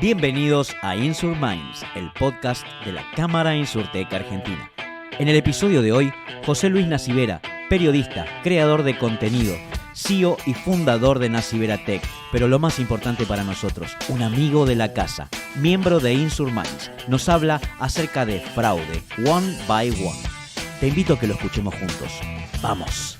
Bienvenidos a Insur Minds, el podcast de la Cámara Insurtech Argentina. En el episodio de hoy, José Luis Nacibera, periodista, creador de contenido, CEO y fundador de Nacibera Tech, pero lo más importante para nosotros, un amigo de la casa, miembro de Insur Minds, nos habla acerca de fraude, one by one. Te invito a que lo escuchemos juntos. ¡Vamos!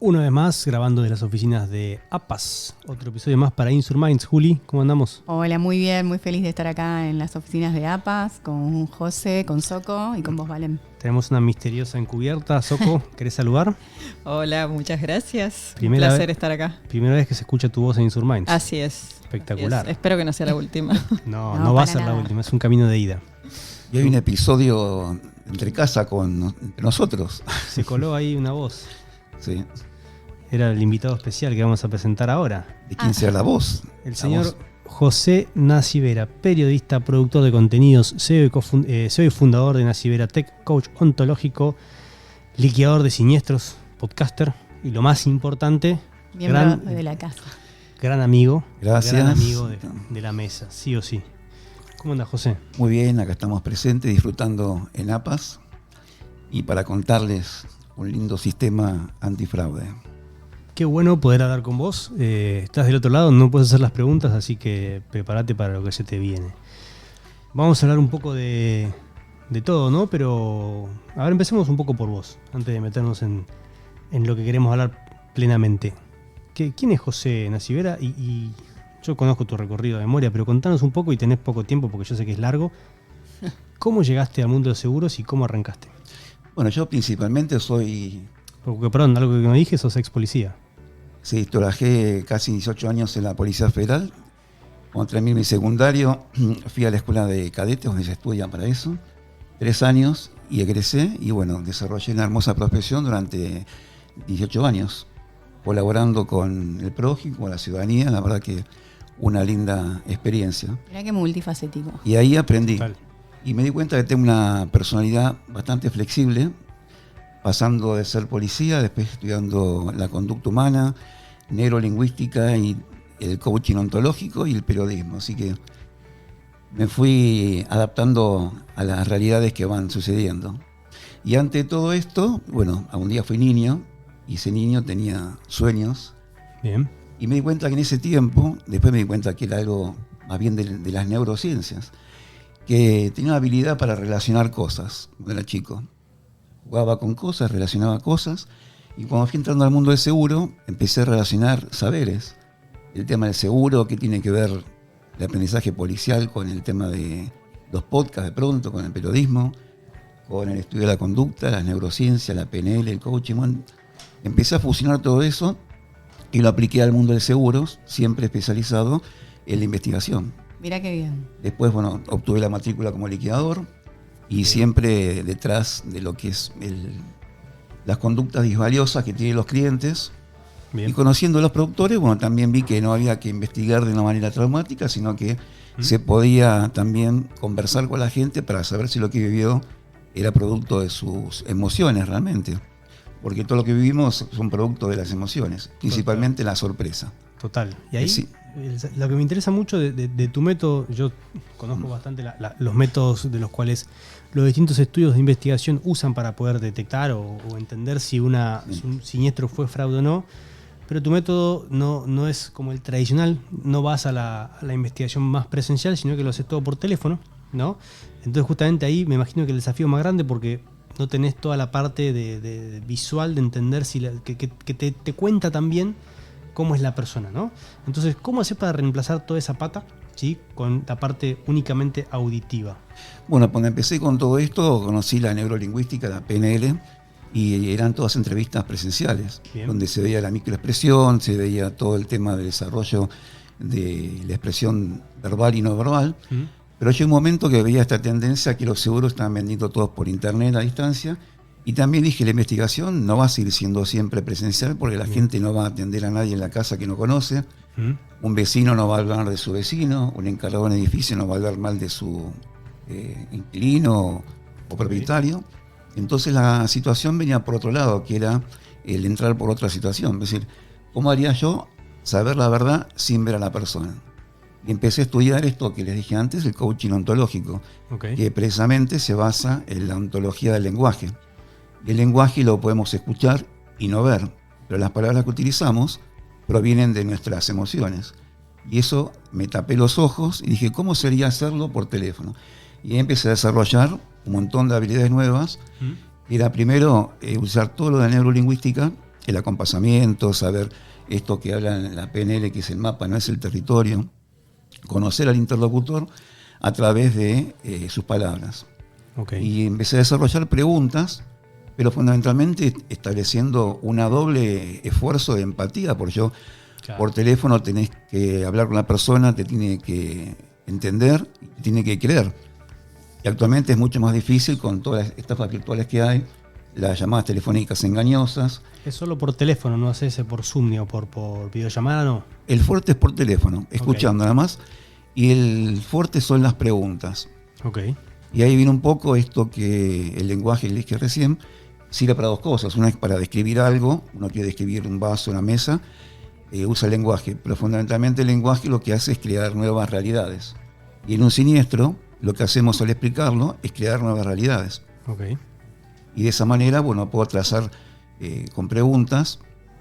Una vez más, grabando de las oficinas de APAS. Otro episodio más para Insur Minds. Juli, ¿cómo andamos? Hola, muy bien, muy feliz de estar acá en las oficinas de APAS, con José, con Soco y con vos, Valen. Tenemos una misteriosa encubierta. Soco, ¿querés saludar? Hola, muchas gracias. Un placer estar acá. Primera vez que se escucha tu voz en Insur Minds. Así es. Espectacular. Así es. Espero que no sea la última. No va a ser la última, es un camino de ida. Y hay un episodio entre casa con nosotros. Se coló ahí una voz. Sí. Era el invitado especial que vamos a presentar ahora. ¿De quién será la voz? El señor José Nacibera, periodista, productor de contenidos, CEO y fundador de Nacibera Tech, coach ontológico, liquidador de siniestros, podcaster y lo más importante, miembro de la casa. Gran amigo. Gracias. Gran amigo de la mesa, sí o sí. ¿Cómo anda, José? Muy bien, acá estamos presentes, disfrutando en APAS y para contarles un lindo sistema antifraude. Qué bueno poder hablar con vos. Estás del otro lado, no puedes hacer las preguntas, así que prepárate para lo que se te viene. Vamos a hablar un poco de todo, ¿no? Pero, a ver, empecemos un poco por vos, antes de meternos en lo que queremos hablar plenamente. ¿Quién es José Nacibera? Y yo conozco tu recorrido de memoria, pero contanos un poco, y tenés poco tiempo porque yo sé que es largo. ¿Cómo llegaste al mundo de los seguros y cómo arrancaste? Bueno, yo principalmente soy... Porque, perdón, algo que no dije, sos ex policía. Sí, trabajé casi 18 años en la Policía Federal. Cuando terminé mi secundario, fui a la escuela de cadetes, donde se estudia para eso. 3 años y egresé y bueno, desarrollé una hermosa profesión durante 18 años, colaborando con el prójimo, con la ciudadanía. La verdad que una linda experiencia. Mirá qué multifacético. Y ahí aprendí. Total. Y me di cuenta que tengo una personalidad bastante flexible, pasando de ser policía, después estudiando la conducta humana, neurolingüística y el coaching ontológico y el periodismo. Así que me fui adaptando a las realidades que van sucediendo. Y ante todo esto, bueno, un día fui niño y ese niño tenía sueños. Bien. Y me di cuenta que en ese tiempo, después me di cuenta que era algo más bien de las neurociencias, que tenía una habilidad para relacionar cosas cuando era chico. Jugaba con cosas, relacionaba cosas, y cuando fui entrando al mundo del seguro, empecé a relacionar saberes. El tema del seguro, qué tiene que ver el aprendizaje policial con el tema de los podcasts de pronto, con el periodismo, con el estudio de la conducta, las neurociencias, la PNL, el coaching. Bueno, empecé a fusionar todo eso y lo apliqué al mundo del seguro, siempre especializado en la investigación. Mirá qué bien. Después, bueno, obtuve la matrícula como liquidador y siempre detrás de lo que es las conductas disvaliosas que tienen los clientes. Bien. Y conociendo a los productores, bueno, también vi que no había que investigar de una manera traumática, sino que se podía también conversar con la gente para saber si lo que vivió era producto de sus emociones realmente. Porque todo lo que vivimos son producto de las emociones, principalmente la sorpresa. Total. Y ahí, sí. Lo que me interesa mucho de tu método, yo conozco bastante los métodos de los cuales los distintos estudios de investigación usan para poder detectar o entender si un siniestro fue fraude o no, pero tu método no es como el tradicional, no vas a la investigación más presencial, sino que lo haces todo por teléfono, ¿no? Entonces justamente ahí me imagino que el desafío más grande, porque no tenés toda la parte de visual de entender que te cuenta también cómo es la persona, ¿no? Entonces, ¿cómo haces para reemplazar toda esa pata, ¿sí?, con la parte únicamente auditiva? Bueno, cuando empecé con todo esto, conocí la neurolingüística, la PNL, y eran todas entrevistas presenciales. Bien. Donde se veía la microexpresión, se veía todo el tema del desarrollo de la expresión verbal y no verbal. Pero llegó un momento que veía esta tendencia que los seguros estaban vendiendo todos por internet a distancia. Y también dije, la investigación no va a seguir siendo siempre presencial, porque la gente no va a atender a nadie en la casa que no conoce. Un vecino no va a hablar de su vecino, un encargado de un edificio no va a hablar mal de su inquilino o propietario. Entonces la situación venía por otro lado, que era el entrar por otra situación. Es decir, ¿cómo haría yo saber la verdad sin ver a la persona. Y empecé a estudiar esto que les dije antes, el coaching ontológico, que precisamente se basa en la ontología del lenguaje. Y el lenguaje lo podemos escuchar y no ver, pero las palabras que utilizamos provienen de nuestras emociones. Y eso me tapé los ojos y dije, ¿cómo sería hacerlo por teléfono? Y empecé a desarrollar un montón de habilidades nuevas. Era primero usar todo lo de neurolingüística, el acompasamiento, saber esto que hablan en la PNL, que es el mapa, no es el territorio, conocer al interlocutor a través de sus palabras. Y empecé a desarrollar preguntas, pero fundamentalmente estableciendo una doble esfuerzo de empatía, porque yo por teléfono tenés que hablar con la persona, te tiene que entender, te tiene que creer. Y actualmente es mucho más difícil con todas las estafas virtuales que hay, las llamadas telefónicas engañosas. ¿Es solo por teléfono, no hace ese por Zoom o por videollamada, no? El fuerte es por teléfono, escuchando nada más, y el fuerte son las preguntas. Y ahí viene un poco esto que el lenguaje que dije recién sirve para dos cosas. Una es para describir algo, uno quiere describir un vaso, una mesa, usa el lenguaje, pero fundamentalmente el lenguaje lo que hace es crear nuevas realidades. Y en un siniestro, lo que hacemos al explicarlo es crear nuevas realidades. Y de esa manera, bueno, puedo trazar con preguntas,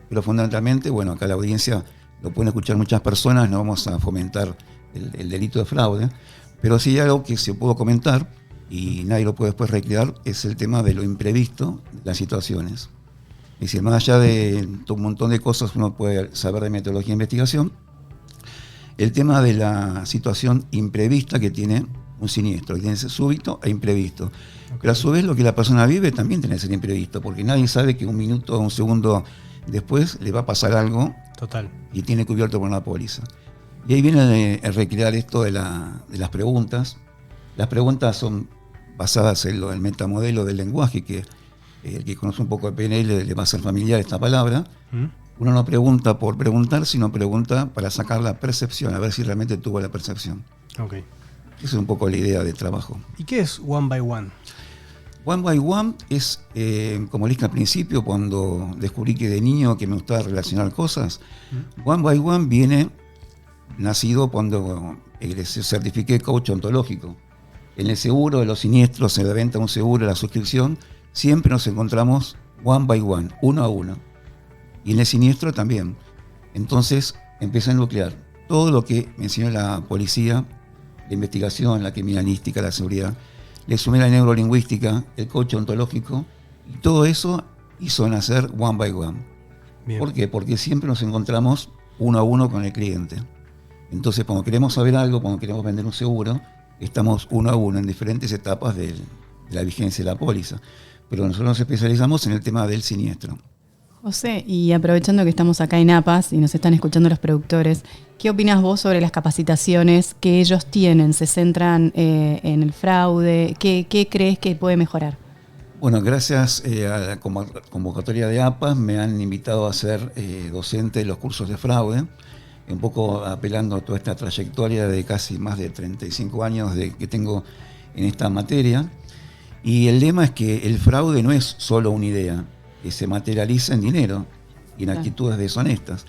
pero fundamentalmente, bueno, acá la audiencia lo pueden escuchar muchas personas, no vamos a fomentar el delito de fraude, pero sí hay algo que se pudo comentar y nadie lo puede después recrear, es el tema de lo imprevisto de las situaciones. Es decir, más allá de un montón de cosas uno puede saber de metodología de investigación, el tema de la situación imprevista que tiene un siniestro, que tiene ese súbito e imprevisto. Pero a su vez lo que la persona vive también tiene que ser imprevisto, porque nadie sabe que un minuto o un segundo después le va a pasar algo y tiene cubierto por una póliza. Y ahí viene el recrear esto de las preguntas. Las preguntas son basadas en el metamodelo del lenguaje, que el que conoce un poco de PNL le va a ser familiar esta palabra. Uno no pregunta por preguntar, sino pregunta para sacar la percepción, a ver si realmente tuvo la percepción. Esa es un poco la idea de trabajo. ¿Y qué es One by One? One by One es, como dije al principio, cuando descubrí que de niño que me gustaba relacionar cosas, One by One viene nacido cuando se certifiqué coach ontológico. En el seguro de los siniestros, en la venta de un seguro, la suscripción, siempre nos encontramos one by one, uno a uno. Y en el siniestro también. Entonces empecé a nuclear todo lo que me enseñó la policía, la investigación, la criminalística, la seguridad. Le sumé la neurolingüística, el coach ontológico, y todo eso hizo nacer one by one. ¿Por qué? Porque siempre nos encontramos uno a uno con el cliente. Entonces, cuando queremos saber algo, cuando queremos vender un seguro, estamos uno a uno en diferentes etapas de la vigencia de la póliza. Pero nosotros nos especializamos en el tema del siniestro. José, y aprovechando que estamos acá en APAS y nos están escuchando los productores, ¿qué opinas vos sobre las capacitaciones que ellos tienen? ¿Se centran en el fraude? ¿Qué crees que puede mejorar? Bueno, gracias a la convocatoria de APAS me han invitado a ser docente de los cursos de fraude, un poco apelando a toda esta trayectoria de casi más de 35 años que tengo en esta materia. Y el lema es que el fraude no es solo una idea, que se materializa en dinero y en actitudes deshonestas.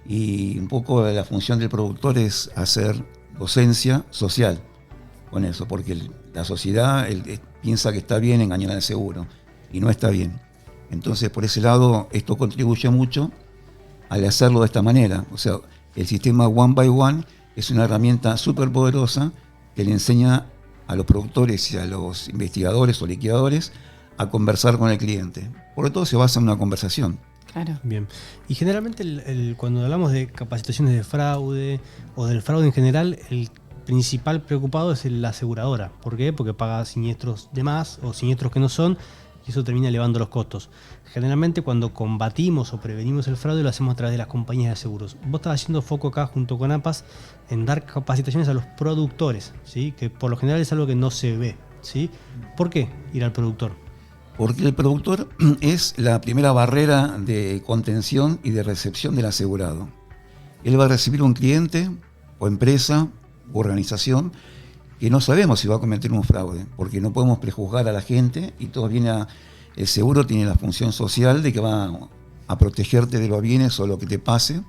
Y un poco la función del productor es hacer docencia social con eso, porque la sociedad piensa que está bien engañar al seguro y no está bien. Entonces, por ese lado, esto contribuye mucho al hacerlo de esta manera. O sea, el sistema One by One es una herramienta súper poderosa que le enseña a los productores y a los investigadores o liquidadores a conversar con el cliente. Por todo se basa en una conversación. Claro. Bien. Y generalmente cuando hablamos de capacitaciones de fraude o del fraude en general, el principal preocupado es la aseguradora. ¿Por qué? Porque paga siniestros de más o siniestros que no son y eso termina elevando los costos. Generalmente cuando combatimos o prevenimos el fraude lo hacemos a través de las compañías de seguros. Vos estás haciendo foco acá junto con APAS en dar capacitaciones a los productores, ¿sí? Que por lo general es algo que no se ve, ¿sí? ¿Por qué ir al productor? Porque el productor es la primera barrera de contención y de recepción del asegurado. Él va a recibir un cliente o empresa o organización que no sabemos si va a cometer un fraude, porque no podemos prejuzgar a la gente y todo viene el seguro tiene la función social de que va a protegerte de los bienes o lo que te pase,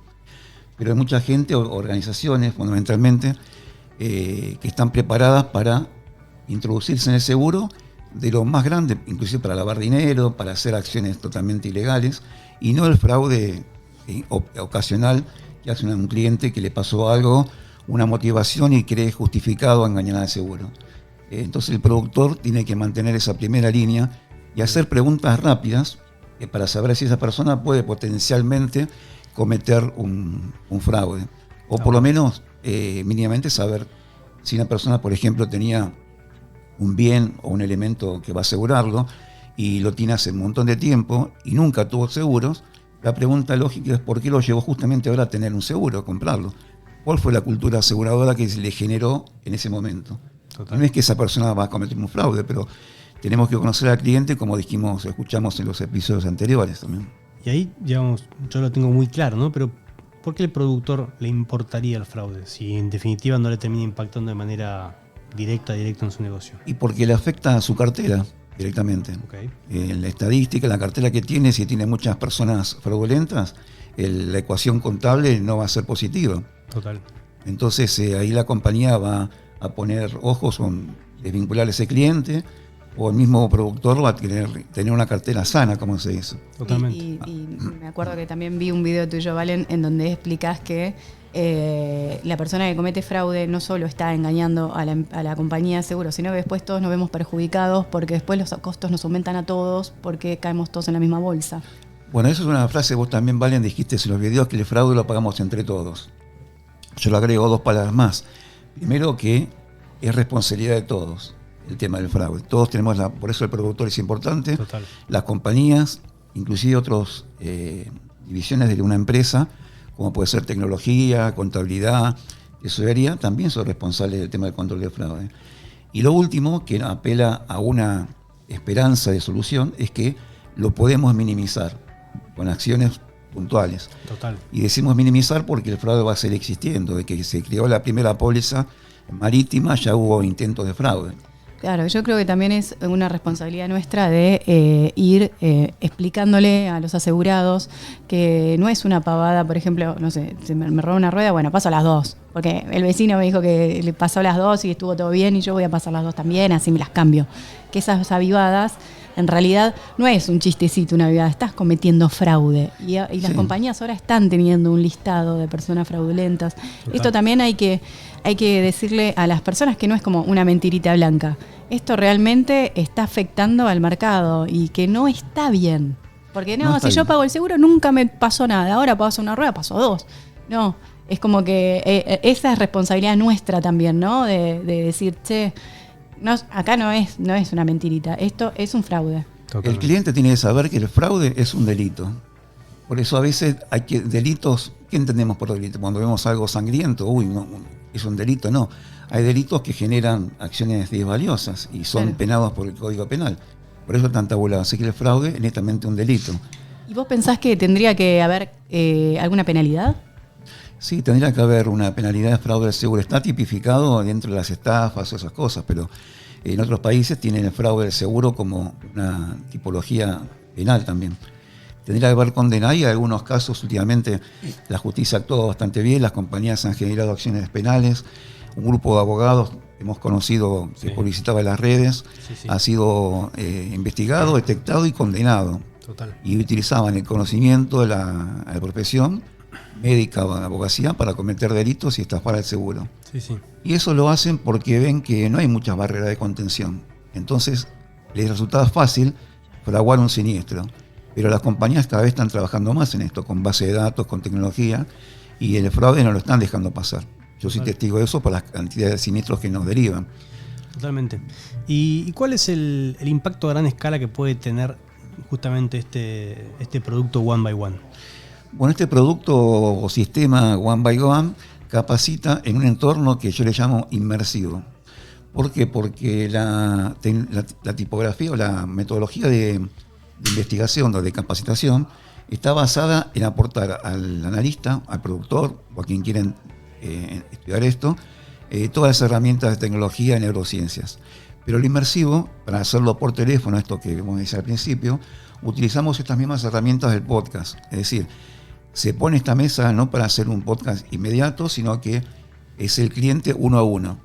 pero hay mucha gente, organizaciones fundamentalmente, que están preparadas para introducirse en el seguro de lo más grande, inclusive para lavar dinero, para hacer acciones totalmente ilegales, y no el fraude ocasional que hace un cliente que le pasó algo, una motivación y cree justificado engañar al seguro. Entonces el productor tiene que mantener esa primera línea y hacer preguntas rápidas para saber si esa persona puede potencialmente cometer un fraude. O por lo menos mínimamente saber si una persona, por ejemplo, tenía un bien o un elemento que va a asegurarlo y lo tiene hace un montón de tiempo y nunca tuvo seguros. La pregunta lógica es por qué lo llevó justamente ahora a tener un seguro, a comprarlo. ¿Cuál fue la cultura aseguradora que se le generó en ese momento? Total. No es que esa persona va a cometer un fraude, pero tenemos que conocer al cliente, como dijimos, escuchamos en los episodios anteriores también. Y ahí, digamos, yo lo tengo muy claro, ¿no? Pero ¿por qué el productor le importaría el fraude si en definitiva no le termina impactando de manera directa en su negocio? Y porque le afecta a su cartera directamente. Okay. La estadística, la cartera que tiene, si tiene muchas personas fraudulentas, la ecuación contable no va a ser positiva. Total. Entonces ahí la compañía va a poner ojos en desvincular a ese cliente, o el mismo productor va a tener una cartera sana, como se dice. Totalmente. Y me acuerdo que también vi un video tuyo, Valen, en donde explicás que la persona que comete fraude no solo está engañando a la compañía de seguros, sino que después todos nos vemos perjudicados porque después los costos nos aumentan a todos porque caemos todos en la misma bolsa. Bueno, eso es una frase, vos también, Valen, dijiste en los videos que el fraude lo pagamos entre todos. Yo le agrego 2 palabras más. Primero, que es responsabilidad de todos el tema del fraude. Todos tenemos por eso el productor es importante. Total. Las compañías, inclusive otras divisiones de una empresa, como puede ser tecnología, contabilidad, tesorería, también son responsables del tema del control del fraude. Y lo último, que apela a una esperanza de solución, es que lo podemos minimizar con acciones puntuales. Total. Y decimos minimizar porque el fraude va a seguir existiendo. De que se creó la primera póliza marítima ya hubo intentos de fraude. Claro, yo creo que también es una responsabilidad nuestra de ir explicándole a los asegurados que no es una pavada, por ejemplo, no sé, se me robó una rueda, bueno, paso las 2, porque el vecino me dijo que le pasó las 2 y estuvo todo bien y yo voy a pasar las 2 también, así me las cambio. Que esas avivadas, en realidad, no es un chistecito una avivada, estás cometiendo fraude. Y las compañías ahora están teniendo un listado de personas fraudulentas. Total. Esto también hay que decirle a las personas que no es como una mentirita blanca. Esto realmente está afectando al mercado y que no está bien. Porque no si yo pago el seguro nunca me pasó nada. Ahora paso una rueda, paso 2. No, es como que esa es responsabilidad nuestra también, ¿no? De decir, che, acá no es una mentirita, esto es un fraude. El cliente tiene que saber que el fraude es un delito. Por eso a veces hay delitos, ¿qué entendemos por delito? Cuando vemos algo sangriento, no, es un delito, no. Hay delitos que generan acciones desvaliosas y son penados por el Código Penal. Por eso están tabulados. Así que el fraude es netamente un delito. ¿Y vos pensás que tendría que haber alguna penalidad? Sí, tendría que haber una penalidad de fraude del seguro. Está tipificado dentro de las estafas o esas cosas, pero en otros países tienen el fraude del seguro como una tipología penal también. Tendría que haber condenado y en algunos casos últimamente la justicia ha actuado bastante bien, las compañías han generado acciones penales, un grupo de abogados hemos conocido que publicitaba en las redes, ha sido investigado, detectado y condenado. Total. Y utilizaban el conocimiento de la profesión médica o abogacía para cometer delitos y estafar al seguro. Y eso lo hacen porque ven que no hay muchas barreras de contención. Entonces les resultaba fácil fraguar un siniestro. Pero las compañías cada vez están trabajando más en esto, con base de datos, con tecnología, y el fraude no lo están dejando pasar. Yo soy testigo de eso por las cantidades de siniestros que nos derivan. Totalmente. ¿Y cuál es el impacto a gran escala que puede tener justamente este producto One by One? Bueno, este producto o sistema One by One capacita en un entorno que yo le llamo inmersivo. ¿Por qué? Porque la tipografía o la metodología de investigación o de capacitación está basada en aportar al analista, al productor o a quien quieren estudiar esto, todas las herramientas de tecnología y neurociencias. Pero lo inmersivo, para hacerlo por teléfono, esto que vamos a decir al principio, utilizamos estas mismas herramientas del podcast. Es decir, se pone esta mesa no para hacer un podcast inmediato, sino que es el cliente uno a uno.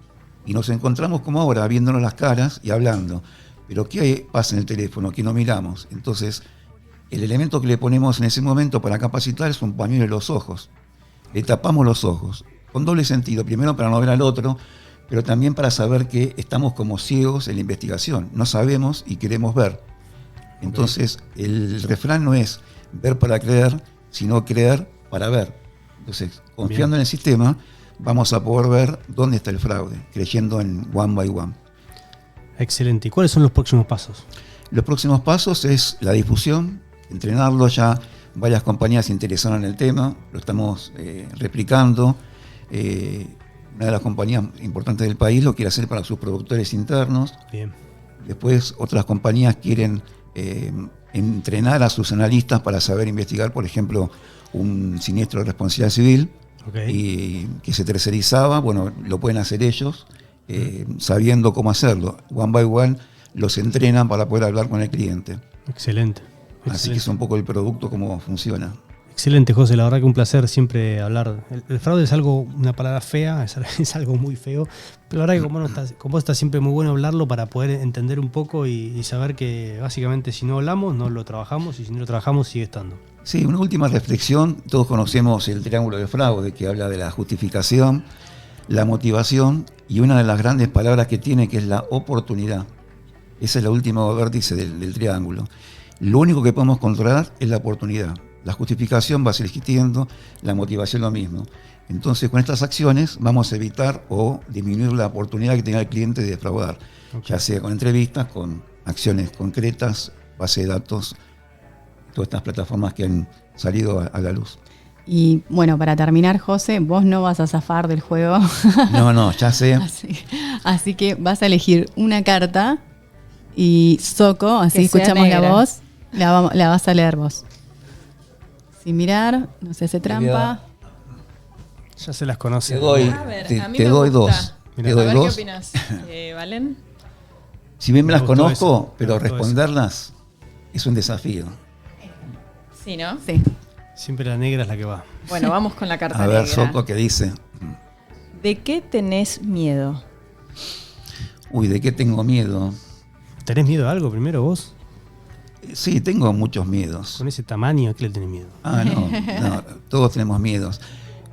Y nos encontramos como ahora, viéndonos las caras y hablando. Pero ¿qué pasa en el teléfono? Que no miramos. Entonces, el elemento que le ponemos en ese momento para capacitar es un pañuelo en los ojos. Le tapamos los ojos, con doble sentido. Primero para no ver al otro, pero también para saber que estamos como ciegos en la investigación. No sabemos y queremos ver. Entonces, el refrán no es ver para creer, sino creer para ver. Entonces, confiando en el sistema, vamos a poder ver dónde está el fraude, creyendo en one by one. Excelente. ¿Y cuáles son los próximos pasos? Los próximos pasos es la difusión, entrenarlo. Ya varias compañías se interesaron en el tema, lo estamos replicando. Una de las compañías importantes del país lo quiere hacer para sus productores internos. Bien. Después otras compañías quieren entrenar a sus analistas para saber investigar, por ejemplo, un siniestro de responsabilidad civil, y que se tercerizaba. Bueno, lo pueden hacer ellos, sabiendo cómo hacerlo. One by one los entrenan para poder hablar con el cliente. Excelente. Así que es un poco el producto, cómo funciona. Excelente, José. La verdad que un placer siempre hablar. El fraude es algo, una palabra fea, es algo muy feo. Pero la verdad que con vos está siempre muy bueno hablarlo para poder entender un poco y saber que básicamente si no hablamos, no lo trabajamos, y si no lo trabajamos, sigue estando. Sí, una última reflexión. Todos conocemos el triángulo de fraude, que habla de la justificación, la motivación y una de las grandes palabras que tiene, que es la oportunidad. Ese es el último vértice del triángulo. Lo único que podemos controlar es la oportunidad. La justificación va a seguir existiendo, la motivación lo mismo. Entonces, con estas acciones vamos a evitar o disminuir la oportunidad que tenga el cliente de defraudar, ya sea con entrevistas, con acciones concretas, base de datos, todas estas plataformas que han salido a la luz. Y bueno, para terminar, José, vos no vas a zafar del juego. No, ya sé. Así que vas a elegir una carta y Soco, así Que sea escuchamos la negra. voz, la vas a leer vos. Sin mirar, no se hace trampa. Ya se las conoce. Te doy, A ver, te, a mí te me doy gusta. dos. Mirá. Te A doy ver qué dos. opinas. ¿Valen? Si bien me las gustó conozco, eso, pero me gustó responderlas es un desafío. Sí, ¿no? Sí. Siempre la negra es la que va. Bueno, vamos con la carta A ver, negra. Soco, ¿qué dice? ¿De qué tenés miedo? Uy, ¿de qué tengo miedo? ¿Tenés miedo a algo primero vos? Sí, tengo muchos miedos. Con ese tamaño, ¿a qué le tenés miedo? No, todos tenemos miedos.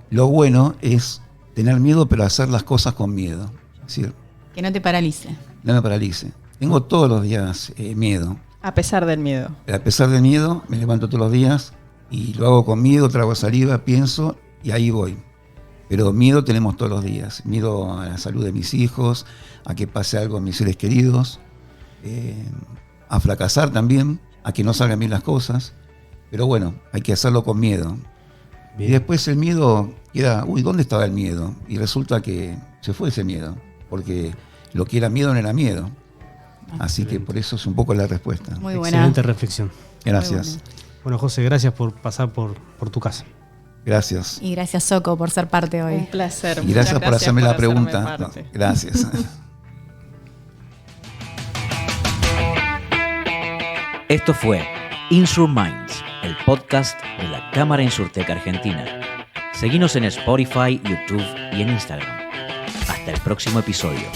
Lo bueno es tener miedo, pero hacer las cosas con miedo. Es decir, Que no te paralice. no me paralice. Tengo todos los días miedo. A pesar del miedo. A pesar del miedo, me levanto todos los días y lo hago con miedo, trago saliva, pienso y ahí voy. Pero miedo tenemos todos los días. Miedo a la salud de mis hijos, a que pase algo a mis seres queridos, a fracasar también, a que no salgan bien las cosas. Pero bueno, hay que hacerlo con miedo. Bien. Y después el miedo queda, ¿dónde estaba el miedo? Y resulta que se fue ese miedo, porque lo que era miedo no era miedo. Así que por eso es un poco la respuesta. Muy buena. Excelente reflexión. Gracias. Bueno, José, gracias por pasar por tu casa. Gracias. Y gracias, Soco, por ser parte Un hoy. placer. Y gracias por hacerme la pregunta. parte. No, gracias. Esto fue Insur Minds, el podcast de la Cámara Insurtech Argentina. Seguinos en Spotify, YouTube y en Instagram. Hasta el próximo episodio.